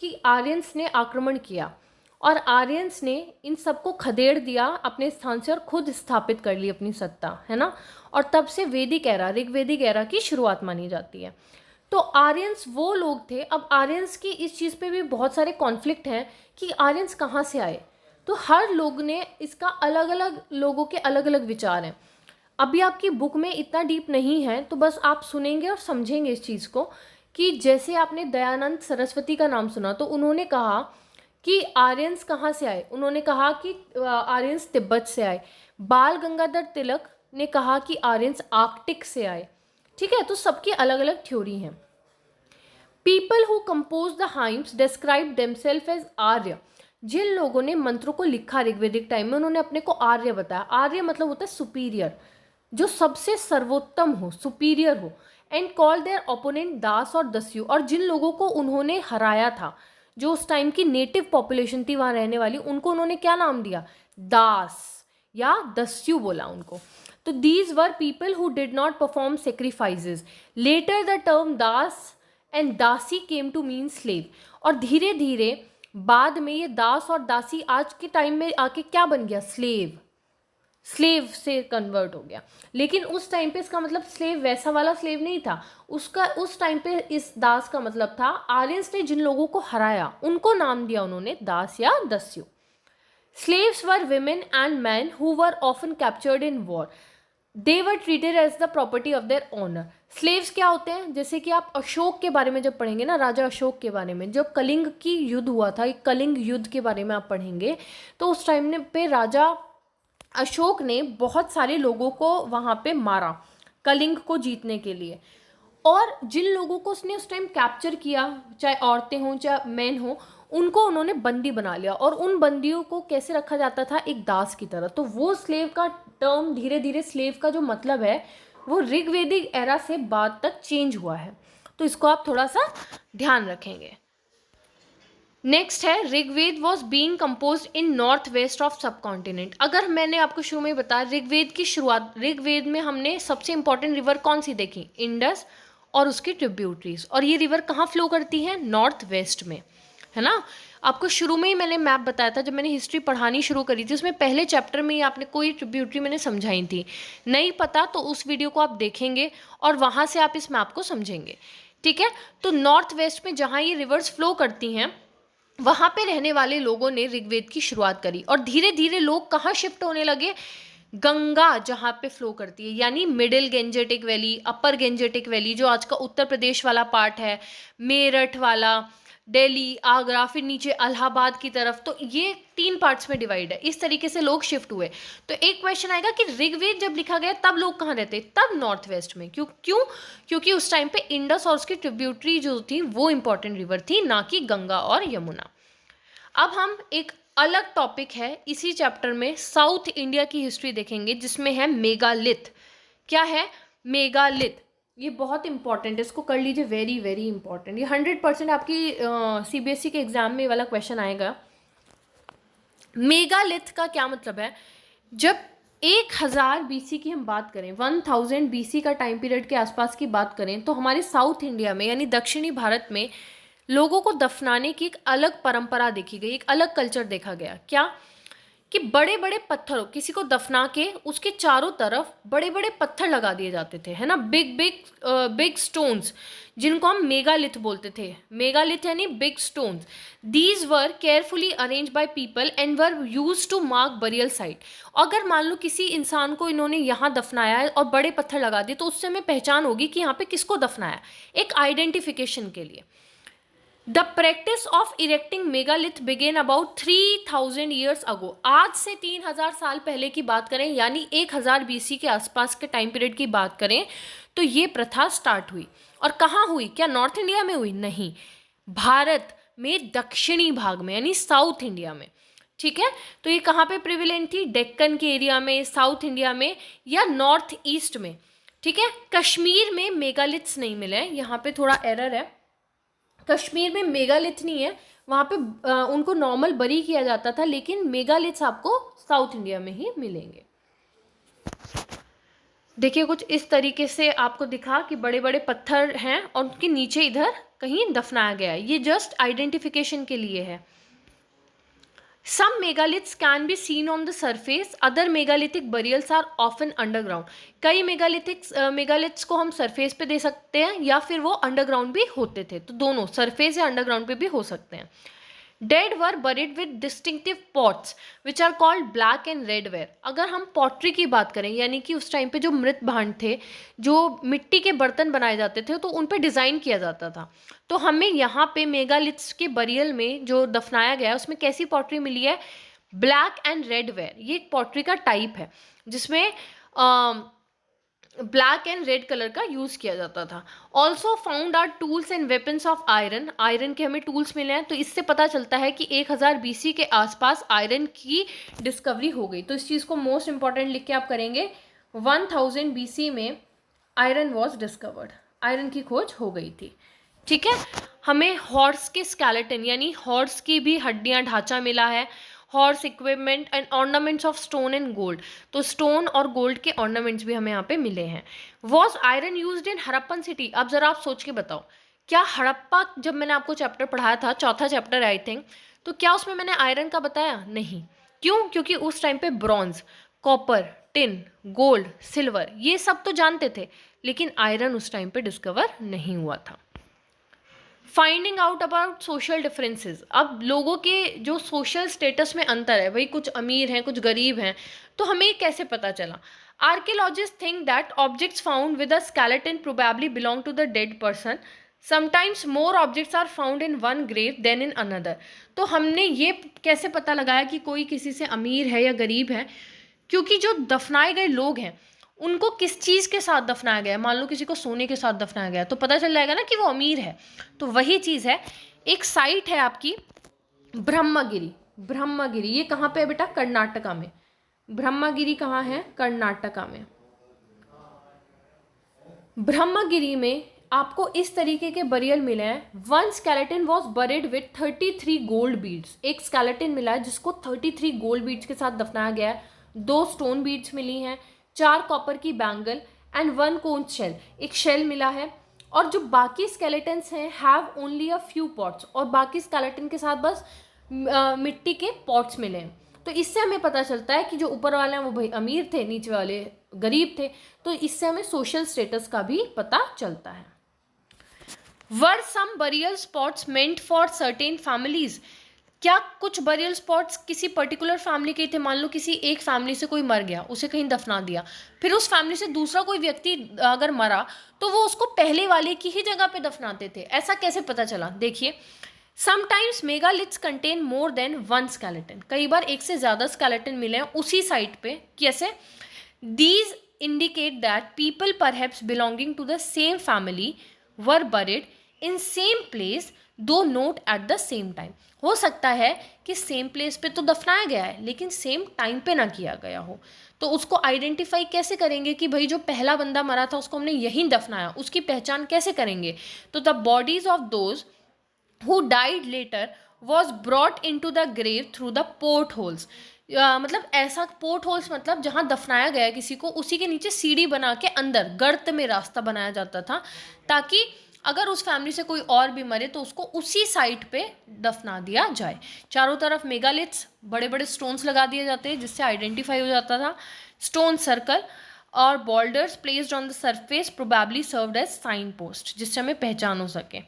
कि आर्यंस ने आक्रमण किया और आर्यंस ने इन सबको खदेड़ दिया अपने स्थान से और खुद स्थापित कर ली अपनी सत्ता, है ना। और तब से वैदिक एरा, ऋग्वेदिक एरा की शुरुआत मानी जाती है। तो आर्यंस वो लोग थे। अब आर्यंस की इस चीज़ पे भी बहुत सारे कॉन्फ्लिक्ट हैं कि आर्यंस कहाँ से आए। तो हर लोग ने इसका अलग अलग, लोगों के अलग अलग विचार हैं। अभी आपकी बुक में इतना डीप नहीं है, तो बस आप सुनेंगे और समझेंगे इस चीज़ को कि जैसे आपने दयानंद सरस्वती का नाम सुना तो उन्होंने कहा कि आर्यंस कहाँ से आए। उन्होंने कहा कि आर्यंस तिब्बत से आए। बाल गंगाधर तिलक ने कहा कि आर्यंस आर्कटिक से आए। ठीक है, तो सबकी अलग अलग थ्योरी हैं। People who compose the hymns describe themselves as Arya. जिन लोगों ने मंत्रों को लिखा ऋग्वेदिक टाइम में, उन्होंने अपने को आर्य बताया। आर्य मतलब होता है सुपीरियर, जो सबसे सर्वोत्तम हो, सुपीरियर हो। एंड कॉल देयर ओपोनेंट दास और दस्यु। और जिन लोगों को उन्होंने हराया था, जो उस टाइम की नेटिव पॉपुलेशन थी वहाँ रहने वाली, उनको उन्होंने क्या नाम दिया? दास या दस्यु बोला उनको। तो these were people who did not perform sacrifices. Later the term dasa and dasi came to mean slave. और धीरे धीरे बाद में ये दास और दासी आज के टाइम में आके क्या बन गया? स्लेव। स्लेव से कन्वर्ट हो गया। लेकिन उस टाइम पे इसका मतलब स्लेव वैसा वाला स्लेव नहीं था। उसका उस टाइम पे इस दास का मतलब था आर्यंस ने जिन लोगों को हराया उनको नाम दिया उन्होंने दास या दस्यु। Slaves were women and man who were often captured in war. They were treated as the property of their owner. Slaves क्या होते हैं? जैसे कि आप अशोक के बारे में जब पढ़ेंगे ना, राजा अशोक के बारे में, जब कलिंग की युद्ध हुआ था, एक कलिंग युद्ध के बारे में आप पढ़ेंगे, तो उस टाइम पे राजा अशोक ने बहुत सारे लोगों को वहाँ पे मारा कलिंग को जीतने के लिए। और जिन लोगों को उसने उस टाइम कैप्चर किया, चाहे औरतें हों चाहे मैन हों, उनको उन्होंने बंदी बना लिया। और उन बंदियों को कैसे रखा जाता था? एक दास की तरह। तो वो स्लेव का टर्म, धीरे धीरे स्लेव का जो मतलब है वो ऋग्वेदिक एरा से बाद तक चेंज हुआ है। तो इसको आप थोड़ा सा ध्यान रखेंगे। नेक्स्ट है Rigveda was being compose in north west of subcontinent. अगर मैंने आपको शुरू में बताया ऋग्वेद की शुरुआत, ऋग्वेद में हमने सबसे इंपॉर्टेंट रिवर कौन सी देखी? इंडस और उसकी ट्रिब्यूटरीज। और ये रिवर कहाँ फ्लो करती है? नॉर्थ वेस्ट में, है ना। आपको शुरू में ही मैंने मैप बताया था, जब मैंने हिस्ट्री पढ़ानी शुरू करी थी उसमें पहले चैप्टर में ही आपने कोई ट्रिब्यूटरी मैंने समझाई थी। नहीं पता तो उस वीडियो को आप देखेंगे और वहाँ से आप इस मैप को समझेंगे। ठीक है, तो नॉर्थ वेस्ट में जहाँ ये रिवर्स फ्लो करती हैं वहाँ पे रहने वाले लोगों ने ऋग्वेद की शुरुआत करी। और धीरे धीरे लोग कहाँ शिफ्ट होने लगे? गंगा जहाँ पे फ्लो करती है, यानी मिडिल गेंजेटिक वैली, अपर गेंजेटिक वैली, जो आज का उत्तर प्रदेश वाला पार्ट है, मेरठ वाला, दिल्ली, आगरा, फिर नीचे इलाहाबाद की तरफ, तो ये 3 पार्ट्स में डिवाइड है। इस तरीके से लोग शिफ्ट हुए। तो एक क्वेश्चन आएगा कि ऋग्वेद जब लिखा गया तब लोग कहाँ रहते? तब नॉर्थ वेस्ट में। क्यों? क्योंकि उस टाइम पे इंडस और उसकी ट्रिब्यूटरी जो थी वो इंपॉर्टेंट रिवर थी, ना कि गंगा और यमुना। अब हम एक अलग टॉपिक है इसी चैप्टर में, साउथ इंडिया की हिस्ट्री देखेंगे, जिसमें है मेगालिथ। क्या है? मेगालिथ। ये बहुत इंपॉर्टेंट है, इसको कर लीजिए, वेरी वेरी इंपॉर्टेंट। ये 100% आपकी सीबीएसई के एग्जाम में वाला क्वेश्चन आएगा। मेगालिथ का क्या मतलब है? जब 1000 बीसी की हम बात करें, 1000 बीसी का टाइम पीरियड के आसपास की बात करें, तो हमारे साउथ इंडिया में यानी दक्षिणी भारत में लोगों को दफनाने की एक अलग परंपरा देखी गई, एक अलग कल्चर देखा गया। क्या? कि बड़े बड़े पत्थरों, किसी को दफना के उसके चारों तरफ बड़े बड़े पत्थर लगा दिए जाते थे, है ना, बिग बिग बिग स्टोन्स, जिनको हम मेगालिथ बोलते थे। मेगालिथ यानी big stones. These were carefully arrange by people and were use to mark burial site. अगर मान लो किसी इंसान को इन्होंने यहाँ दफनाया है और बड़े पत्थर लगा दिए, तो उससे हमें पहचान होगी कि यहाँ पे किसको दफनाया, एक आइडेंटिफिकेशन के लिए। The practice of erecting megalith began about 3000 years ago. आज से 3000 साल पहले की बात करें, यानी 1000 बीसी के आसपास के टाइम पीरियड की बात करें, तो ये प्रथा स्टार्ट हुई। और कहाँ हुई? क्या नॉर्थ इंडिया में हुई? नहीं, भारत में दक्षिणी भाग में, यानी साउथ इंडिया में। ठीक है, तो ये कहाँ पे प्रिविलेंट थी? डेक्कन के एरिया में, साउथ इंडिया में, या नॉर्थ ईस्ट में। ठीक है, कश्मीर में मेगालिथ्स नहीं मिले हैं, यहाँ पे थोड़ा एरर है। कश्मीर में मेगालिथ नहीं है, वहाँ पे उनको नॉर्मल बरी किया जाता था, लेकिन मेगालिथ्स आपको साउथ इंडिया में ही मिलेंगे। देखिए, कुछ इस तरीके से आपको दिखा कि बड़े बड़े पत्थर हैं और उनके नीचे इधर कहीं दफनाया गया है। ये जस्ट आइडेंटिफिकेशन के लिए है। Some megaliths can be seen on the surface. Other megalithic burials are often underground. कई मेगालिथ्स को हम सरफेस पे दे सकते हैं, या फिर वो अंडरग्राउंड भी होते थे, तो दोनों सरफेस या अंडरग्राउंड पे भी हो सकते हैं। Dead were buried with distinctive pots which are called black and red ware. अगर हम पॉटरी की बात करें, यानी कि उस टाइम पे जो मृत भांड थे, जो मिट्टी के बर्तन बनाए जाते थे, तो उन पे डिज़ाइन किया जाता था। तो हमें यहाँ पे मेगालिथ्स के बरियल में जो दफनाया गया है, उसमें कैसी पॉटरी मिली है? Black and red ware. ये एक पॉटरी का टाइप है जिसमें ब्लैक एंड रेड कलर का यूज़ किया जाता था। Also found are tools and weapons of iron. Iron के हमें टूल्स मिले हैं, तो इससे पता चलता है कि 1000 बीसी के आसपास आयरन की डिस्कवरी हो गई। तो इस चीज़ को मोस्ट इंपॉर्टेंट लिख के आप करेंगे, 1000 बीसी में आयरन वॉज डिस्कवर्ड, आयरन की खोज हो गई थी। ठीक है, हमें हॉर्स के स्केलेटन, यानी हॉर्स की भी हड्डियाँ, ढांचा मिला है। Horse equipment and ornaments of stone and gold, तो स्टोन और गोल्ड के ऑर्नामेंट्स भी हमें यहाँ पे मिले हैं। Was iron used in Harappan city? अब जरा आप सोच के बताओ, क्या हड़प्पा, जब मैंने आपको चैप्टर पढ़ाया था, चौथा चैप्टर आई थिंक, तो क्या उसमें मैंने आयरन का बताया? नहीं। क्यों? क्योंकि उस टाइम पे bronze, copper, tin, gold, silver, ये सब तो जानते थे, लेकिन आयरन उस टाइम पे डिस्कवर नहीं हुआ था। Finding out about social differences. अब लोगों के जो सोशल स्टेटस में अंतर है, वही कुछ अमीर हैं, कुछ गरीब हैं, तो हमें कैसे पता चला? Archaeologist think that objects found with a skeleton probably belong to the dead person. Sometimes more objects are found in one grave than in another. तो हमने ये कैसे पता लगाया कि कोई किसी से अमीर है या गरीब है? क्योंकि जो दफनाए गए लोग हैं, उनको किस चीज़ के साथ दफनाया गया है। मान लो किसी को सोने के साथ दफनाया गया, तो पता चल जाएगा ना कि वो अमीर है। तो वही चीज़ है। एक साइट है आपकी ब्रह्मगिरी। ब्रह्मगिरी ये कहाँ पे है बेटा? कर्नाटका में। ब्रह्मगिरी कहाँ है? कर्नाटका में। ब्रह्मगिरी में आपको इस तरीके के बरियल मिले हैं। One skeleton was buried with 33 gold beads. एक स्केलेटन मिला है जिसको 33 गोल्ड बीड्स के साथ दफनाया गया है। 2 स्टोन बीड्स मिली हैं, 4 कॉपर की बैंगल एंड 1 कोंच शेल, एक शेल मिला है। और जो बाकी स्केलेटन्स हैं have only a few pots, और बाकी स्केलेटन के साथ बस मिट्टी के पॉट्स मिले हैं। तो इससे हमें पता चलता है कि जो ऊपर वाले हैं वो भाई अमीर थे, नीचे वाले गरीब थे। तो इससे हमें सोशल स्टेटस का भी पता चलता है। Were some burial spots meant for certain families? क्या कुछ बरियल स्पॉट्स किसी पर्टिकुलर फैमिली के थे, मान लो किसी एक फैमिली से कोई मर गया, उसे कहीं दफना दिया, फिर उस फैमिली से दूसरा कोई व्यक्ति अगर मरा तो वो उसको पहले वाले की ही जगह पे दफनाते थे, ऐसा कैसे पता चला? देखिए, sometimes megaliths contain more than one skeleton, कई बार एक से ज़्यादा स्केलेटन मिले हैं उसी साइट पे। कैसे? These indicate that people perhaps belonging to the same family were buried in same place though not at the same time। हो सकता है कि सेम प्लेस पे तो दफनाया गया है लेकिन सेम टाइम पे ना किया गया हो, तो उसको आइडेंटिफाई कैसे करेंगे कि भाई जो पहला बंदा मरा था उसको हमने यहीं दफनाया, उसकी पहचान कैसे करेंगे? तो the bodies of those who died later was brought into the grave through the port holes। मतलब ऐसा पोर्ट होल्स मतलब जहाँ दफनाया गया किसी को उसी के नीचे सीढ़ी बना के अंदर गर्त में रास्ता बनाया जाता था, ताकि अगर उस फैमिली से कोई और भी मरे तो उसको उसी साइट पे दफना दिया जाए। चारों तरफ मेगालिथ्स बड़े बड़े स्टोन्स लगा दिए जाते हैं जिससे आइडेंटिफाई हो जाता था। Stone circle or boulders placed on the surface probably served as sign post, जिससे हमें पहचान हो सके।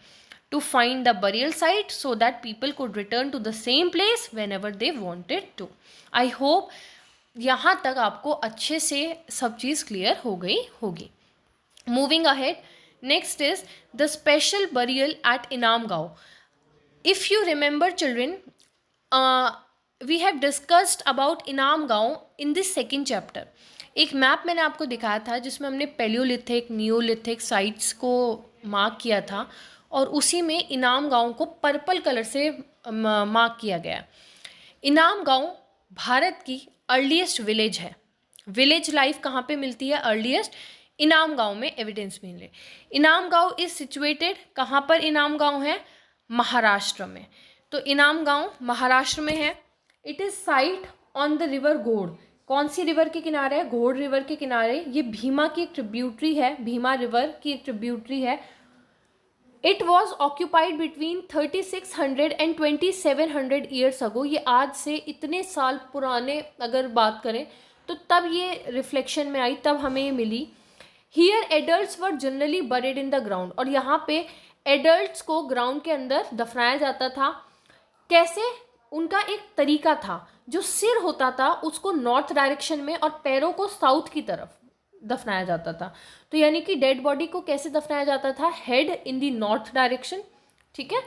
To find the burial site so that people could return to the same place whenever they wanted to। I hope यहाँ तक आपको अच्छे से सब चीज़ क्लियर हो गई होगी। Moving ahead, next is the special burial at Inam Gaon। If you remember children, we have discussed about Inam Gaon in this second chapter। एक मैप मैंने आपको दिखाया था जिसमें हमने पैलियोलिथिक नियोलिथिक साइट्स को मार्क किया था और उसी में इनाम गांव को पर्पल कलर से मार्क किया गया। इनाम गांव भारत की अर्लीस्ट विलेज है। विलेज लाइफ कहाँ पे मिलती है अर्लीस्ट? इनाम गांव में एविडेंस मिले। इनाम गांव इज सिचुएटेड कहाँ पर? इनाम गांव है महाराष्ट्र में। तो इनाम गांव महाराष्ट्र में है। It is site on the river घोड़। कौन सी रिवर के किनारे है? घोड़ रिवर के किनारे। ये भीमा की एक ट्रिब्यूटरी है, भीमा रिवर की एक ट्रिब्यूटरी है। It was occupied between 3600 and 2700 years ago. ये आज से इतने साल पुराने अगर बात करें तो तब ये रिफ्लेक्शन में आई, तब हमें ये मिली। Here adults were generally buried in the ground. और यहाँ पे एडल्ट्स को ग्राउंड के अंदर दफनाया जाता था। कैसे? उनका एक तरीका था, जो सिर होता था उसको नॉर्थ डायरेक्शन में और पैरों को साउथ की तरफ दफनाया जाता था। तो यानी कि डेड बॉडी को कैसे दफनाया जाता था? Head in the north direction. ठीक है।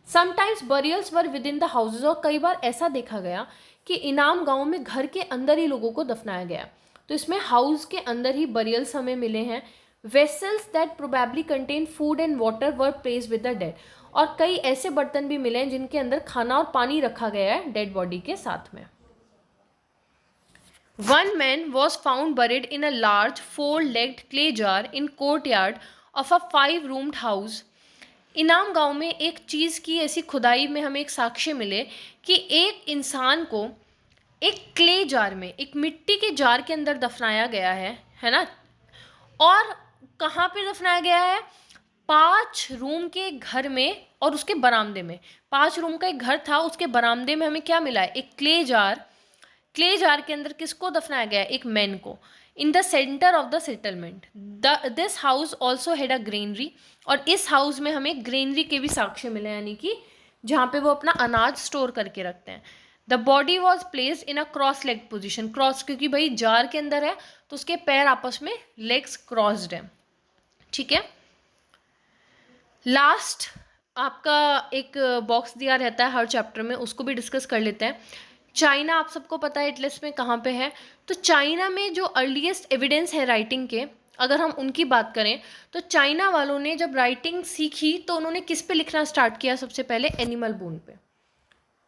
Sometimes burials were with in the houses. और कई बार ऐसा देखा गया कि इनाम गांव में घर के अंदर ही लोगों को दफनाया गया। तो इसमें हाउस के अंदर ही बरियल्स हमें मिले हैं। Vessels that probably contain food and water were placed with the dead. और कई ऐसे बर्तन भी मिले हैं जिनके अंदर खाना और पानी रखा गया है डेड बॉडी के साथ में। One man was found buried in a large four-legged clay jar in courtyard of a 5-roomed house। इनाम गांव में एक चीज़ की ऐसी खुदाई में हमें एक साक्ष्य मिले कि एक इंसान को एक क्ले जार में, एक मिट्टी के जार के अंदर दफनाया गया है ना। और कहाँ पे दफनाया गया है? 5 रूम के घर में और उसके बरामदे में। 5 रूम का एक घर था, उसके बरामदे में हमें क्या मिला है? एक क्ले जार। क्ले जार के अंदर किसको दफनाया गया? एक मैन को। In the centre of the settlement this house also had a granary. और इस हाउस में हमें ग्रेनरी के भी साक्ष्य मिले, यानी कि जहाँ पे वो अपना अनाज स्टोर करके रखते हैं। The body was placed in a cross leg position. Cross क्योंकि भाई जार के अंदर है तो उसके पैर आपस में लेग्स क्रॉस्ड है। ठीक है। लास्ट आपका एक बॉक्स दिया रहता है हर चैप्टर में, उसको भी डिस्कस कर लेते हैं। चाइना आप सबको पता है एटलस में कहाँ पे है। तो चाइना में जो अर्लीस्ट एविडेंस है राइटिंग के, अगर हम उनकी बात करें तो चाइना वालों ने जब राइटिंग सीखी तो उन्होंने किस पे लिखना स्टार्ट किया? सबसे पहले एनिमल बोन पे,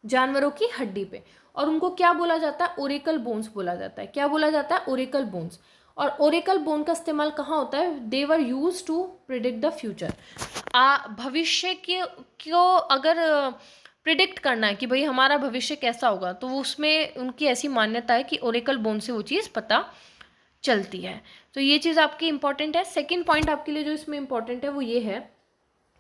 जानवरों की हड्डी पे। और उनको क्या बोला जाता है? ओरेकल बोन्स बोला जाता है। क्या बोला जाता है? Oracle bones. और ओरेकल बोन का इस्तेमाल कहाँ होता है? They were use to predict the future. भविष्य को अगर प्रिडिक्ट करना है कि भाई हमारा भविष्य कैसा होगा, तो उसमें उनकी ऐसी मान्यता है कि ओरेकल बोन से वो चीज़ पता चलती है। तो ये चीज़ आपकी इंपॉर्टेंट है। सेकंड पॉइंट आपके लिए जो इसमें इंपॉर्टेंट है वो ये है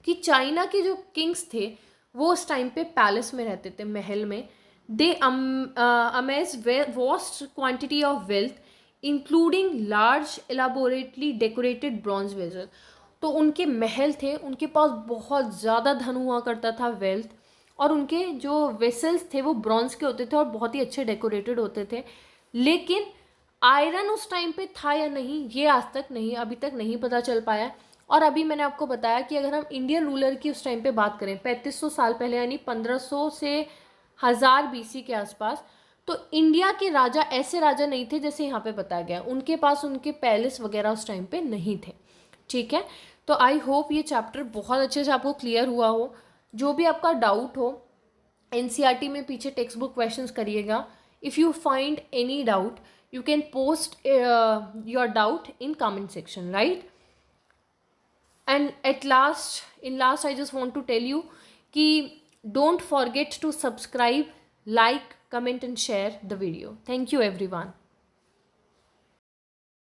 कि चाइना के जो किंग्स थे वो उस टाइम पे पैलेस में रहते थे, महल में। They amassed vast quantity of wealth including large elaborately decorated bronze vessel. तो उनके महल थे, उनके पास बहुत ज़्यादा धन हुआ करता था, वेल्थ। और उनके जो वेसल्स थे वो ब्रॉन्ज के होते थे और बहुत ही अच्छे डेकोरेटेड होते थे। लेकिन आयरन उस टाइम पे था या नहीं, ये आज तक नहीं, अभी तक नहीं पता चल पाया। और अभी मैंने आपको बताया कि अगर हम इंडियन रूलर की उस टाइम पे बात करें 3500 साल पहले, यानी 1500 से 1000 बीसी के आसपास, तो इंडिया के राजा ऐसे राजा नहीं थे जैसे यहाँ पे बताया गया। उनके पास उनके पैलेस वगैरह उस टाइम पे नहीं थे। ठीक है, तो आई होप ये चैप्टर बहुत अच्छे से आपको क्लियर हुआ हो। जो भी आपका डाउट हो, एनसीईआरटी में पीछे टेक्स्ट बुक क्वेश्चंस करिएगा। If you find any doubt, you can post your doubt in comment section, right? And in last I just want to tell you कि don't forget to subscribe, like, comment and share the video. Thank you everyone.